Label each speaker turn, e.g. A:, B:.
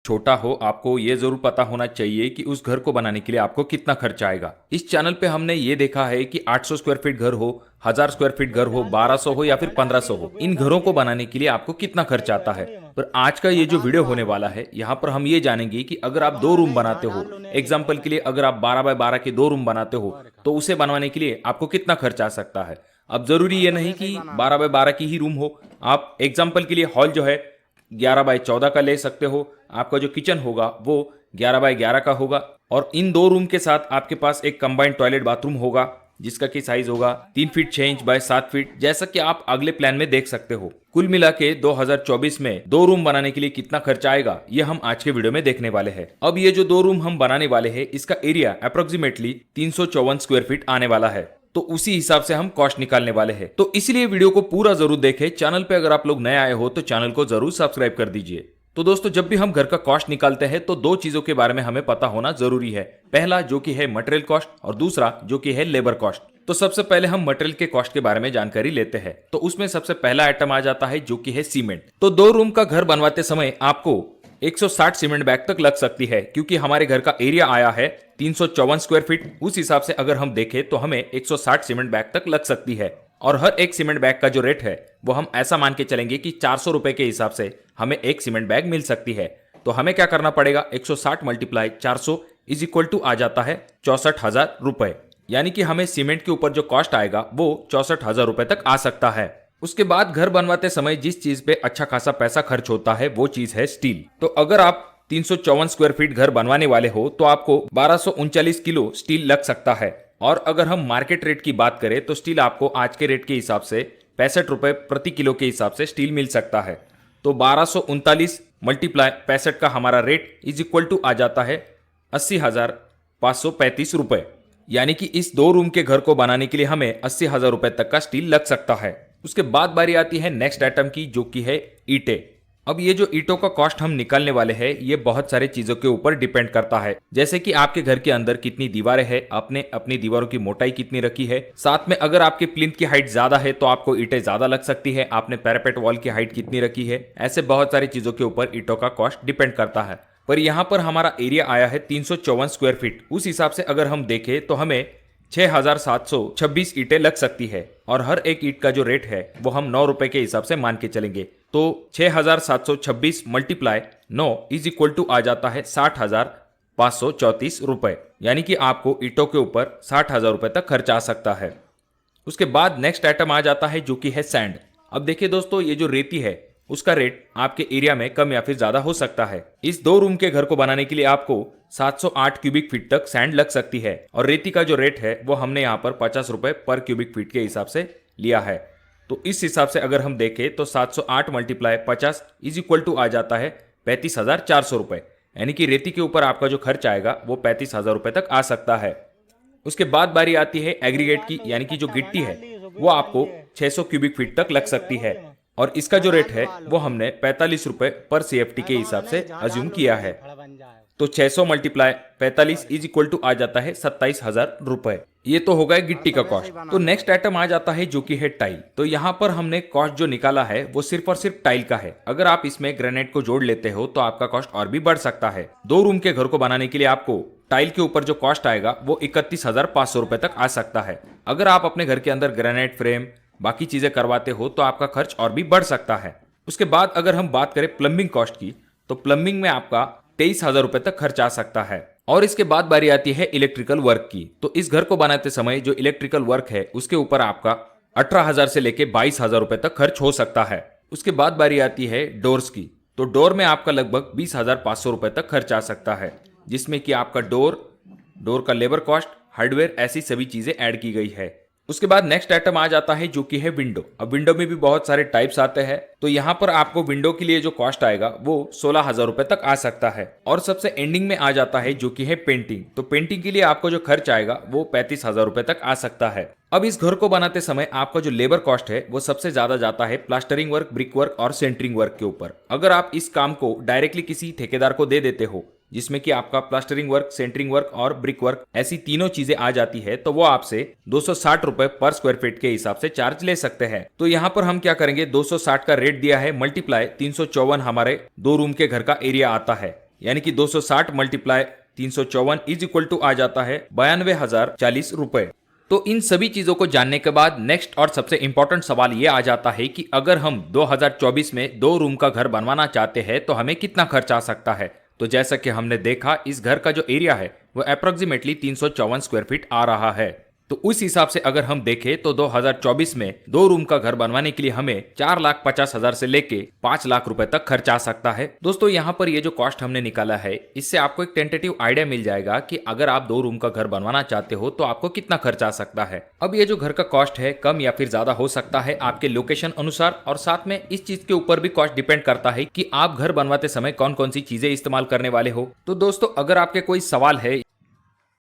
A: छोटा हो, आपको ये जरूर पता होना चाहिए कि उस घर को बनाने के लिए आपको कितना खर्च आएगा। इस चैनल पे हमने ये देखा है कि 800 स्क्वायर फीट घर हो, 1000 स्क्वायर फीट घर हो, 1200 हो या फिर 1500 हो, इन घरों को बनाने के लिए आपको कितना खर्च आता है। पर आज का ये जो वीडियो होने वाला है, यहाँ पर हम ये जानेंगे कि अगर आप 2 रूम बनाते हो, एग्जाम्पल के लिए अगर आप 12 बाय 12 के 2 रूम बनाते हो, तो उसे बनवाने के लिए आपको कितना खर्च आ सकता है। अब जरूरी ये नहीं कि 12 बाय 12 की ही रूम हो, आप एग्जाम्पल के लिए हॉल जो है 11 बाय 14 का ले सकते हो। आपका जो किचन होगा वो 11 बाय 11 का होगा, और इन 2 रूम के साथ आपके पास एक कंबाइंड टॉयलेट बाथरूम होगा जिसका की साइज होगा 3 फीट 6 इंच बाय 7 फीट, जैसा कि आप अगले प्लान में देख सकते हो। कुल मिला के 2024 में 2 रूम बनाने के लिए कितना खर्च आएगा, ये हम आज के वीडियो में देखने वाले हैं। अब ये जो 2 रूम हम बनाने वाले हैं, इसका एरिया अप्रोक्सीमेटली 354 स्क्वायर फीट आने वाला है, तो उसी हिसाब से हम कॉस्ट निकालने वाले हैं। तो इसलिए वीडियो को पूरा जरूर देखें। चैनल पे अगर आप लोग नए आए हो तो चैनल को जरूर सब्सक्राइब कर दीजिए। तो दोस्तों, जब भी हम घर का कॉस्ट निकालते हैं तो 2 चीजों के बारे में हमें पता होना जरूरी है। पहला जो कि है मटेरियल कॉस्ट, और दूसरा जो कि है लेबर कॉस्ट। तो सबसे पहले हम मटेरियल के कॉस्ट के बारे में जानकारी लेते हैं। तो उसमें सबसे पहला आइटम आ जाता है जो कि है सीमेंट। तो 2 रूम का घर बनवाते समय आपको 160 सीमेंट बैग तक लग सकती है, क्योंकि हमारे घर का एरिया आया है 354 स्क्वायर फीट। उस हिसाब से अगर हम देखें तो हमें 160 सीमेंट बैग तक लग सकती है। और हर एक सीमेंट बैग का जो रेट है वो हम ऐसा मान के चलेंगे कि 400 रुपए के हिसाब से हमें एक सीमेंट बैग मिल सकती है। तो हमें क्या करना पड़ेगा, 160 मल्टीप्लाई 400 इज इक्वल टू आ जाता है 64,000 रुपए। यानी कि हमें सीमेंट के ऊपर जो कॉस्ट आएगा वो 64,000 रुपए तक आ सकता है। उसके बाद घर बनवाते समय जिस चीज पे अच्छा खासा पैसा खर्च होता है वो चीज है स्टील। तो अगर आप 354 स्क्वायर फीट घर बनवाने वाले हो तो आपको 1239 किलो स्टील लग सकता है। और अगर हम मार्केट रेट की बात करें तो स्टील आपको आज के रेट के हिसाब से 65 रुपए प्रति किलो के हिसाब से स्टील मिल सकता है। तो 1239 मल्टीप्लाई 65 का हमारा रेट इज इक्वल टू आ जाता है 80,535 रुपए। यानी कि इस 2 रूम के घर को बनाने के लिए हमें 80,000 रुपए तक का स्टील लग सकता है। उसके बाद बारी आती है नेक्स्ट आइटम की, जो कि है ईंटें। अब ये जो ईंटों का कॉस्ट हम निकालने वाले हैं, ये बहुत सारे चीजों के ऊपर डिपेंड करता है। जैसे कि आपके घर के अंदर कितनी दीवारें हैं, आपने अपनी दीवारों की मोटाई कितनी रखी है, साथ में अगर आपके प्लिंथ की हाइट ज्यादा है तो आपको ईंटें ज्यादा लग सकती है, आपने पैरापेट वॉल की हाइट कितनी रखी है, ऐसे बहुत सारी चीजों के ऊपर ईंटों का कॉस्ट डिपेंड करता है। पर यहाँ पर हमारा एरिया आया है 354 स्क्वायर फीट। उस हिसाब से अगर हम देखें तो हमें 6,726 ईंटें लग सकती है, और हर एक ईंट का जो रेट है वो हम 9 रुपए के हिसाब से मान के चलेंगे। तो 6,726 मल्टीप्लाई 9 इज इक्वल टू आ जाता है 60,534 रुपए। यानी कि आपको ईंटों के ऊपर 60,000 रुपए तक खर्च आ सकता है। उसके बाद नेक्स्ट आइटम आ जाता है जो कि है सैंड। अब देखिए दोस्तों, ये जो रेती है उसका रेट आपके एरिया में कम या फिर ज्यादा हो सकता है। इस 2 रूम के घर को बनाने के लिए आपको 708 क्यूबिक फीट तक सैंड लग सकती है, और रेती का जो रेट है वो हमने यहाँ पर 50 रुपए पर क्यूबिक फीट के हिसाब से लिया है। तो इस हिसाब से अगर हम देखें तो 708 मल्टीप्लाई 50 इज इक्वल टू आ जाता है 35,400 रुपए। यानी कि रेती के ऊपर आपका जो खर्च आएगा वो 35,000 रुपए तक आ सकता है। उसके बाद बारी आती है एग्रीगेट की, यानी कि जो गिट्टी है वो आपको 600 क्यूबिक फीट तक लग सकती है, और इसका जो रेट है वो हमने 45 रुपए पर CFT के हिसाब से अज्यूम किया है। तो 600 मल्टीप्लाई 45 इज इक्वल टू आ जाता है 27,000 रुपए। ये तो हो गया गिट्टी का कॉस्ट। तो नेक्स्ट आइटम आ जाता है जो कि है टाइल। तो यहाँ पर हमने कॉस्ट जो निकाला है वो सिर्फ और सिर्फ टाइल का है। अगर आप इसमें ग्रेनाइट को जोड़ लेते हो तो आपका कॉस्ट और भी बढ़ सकता है। 2 रूम के घर को बनाने के लिए आपको टाइल के ऊपर जो कॉस्ट आएगा वो 31,500 रुपए तक आ सकता है। अगर आप अपने घर के अंदर ग्रेनाइट फ्रेम बाकी चीजें करवाते हो तो आपका खर्च और भी बढ़ सकता है। उसके बाद अगर हम बात करें प्लम्बिंग कॉस्ट की, तो प्लम्बिंग में आपका 23,000 रुपए तक खर्च आ सकता है। और इसके बाद बारी आती है इलेक्ट्रिकल वर्क की। तो इस घर को बनाते समय जो इलेक्ट्रिकल वर्क है उसके ऊपर आपका 18,000 से लेके 22,000 रुपए तक खर्च हो सकता है। उसके बाद बारी आती है डोर्स की। तो डोर में आपका लगभग 20,500 रुपए तक खर्च आ सकता है, जिसमें कि आपका डोर का लेबर कॉस्ट, हार्डवेयर, ऐसी सभी चीजें ऐड की गई है। उसके बाद नेक्स्ट आइटम आ जाता है जो कि है विंडो। अब विंडो में भी बहुत सारे टाइप्स आते हैं। तो यहाँ पर आपको विंडो के लिए जो कॉस्ट आएगा वो 16,000 रुपए तक आ सकता है। और सबसे एंडिंग में आ जाता है जो कि है पेंटिंग। तो पेंटिंग के लिए आपको जो खर्च आएगा वो 35,000 रुपए तक आ सकता है। अब इस घर को बनाते समय आपका जो लेबर कॉस्ट है वो सबसे ज्यादा जाता है प्लास्टरिंग वर्क, ब्रिक वर्क और सेंटरिंग वर्क के ऊपर। अगर आप इस काम को डायरेक्टली किसी ठेकेदार को दे देते हो, जिसमें कि आपका प्लास्टरिंग वर्क, सेंटरिंग वर्क और ब्रिक वर्क ऐसी तीनों चीजें आ जाती है, तो वो आपसे 260 रुपए पर स्क्वायर फीट के हिसाब से चार्ज ले सकते हैं। तो यहाँ पर हम क्या करेंगे, 260 का रेट दिया है, मल्टीप्लाई 354 हमारे 2 रूम के घर का एरिया आता है। यानी कि 260 मल्टीप्लाई 354 इज इक्वल टू आ जाता है 92,040 रुपए। तो इन सभी चीजों को जानने के बाद नेक्स्ट और सबसे इंपॉर्टेंट सवाल ये आ जाता है कि अगर हम 2024 में 2 रूम का घर बनवाना चाहते हैं तो हमें कितना खर्च आ सकता है। तो जैसा कि हमने देखा, इस घर का जो एरिया है वो अप्रोक्सीमेटली 354 स्क्वायर फीट आ रहा है। तो उस हिसाब से अगर हम देखें तो 2024 में 2 रूम का घर बनवाने के लिए हमें 4,50,000 से लेके 5 लाख रुपए तक खर्च आ सकता है। दोस्तों यहाँ पर ये जो कॉस्ट हमने निकाला है, इससे आपको एक टेंटेटिव आइडिया मिल जाएगा कि अगर आप 2 रूम का घर बनवाना चाहते हो तो आपको कितना खर्च आ सकता है। अब ये जो घर का कॉस्ट है कम या फिर ज्यादा हो सकता है आपके लोकेशन अनुसार, और साथ में इस चीज के ऊपर भी कॉस्ट डिपेंड करता है कि आप घर बनवाते समय कौन कौन सी चीजें इस्तेमाल करने वाले हो। तो दोस्तों अगर आपके कोई सवाल है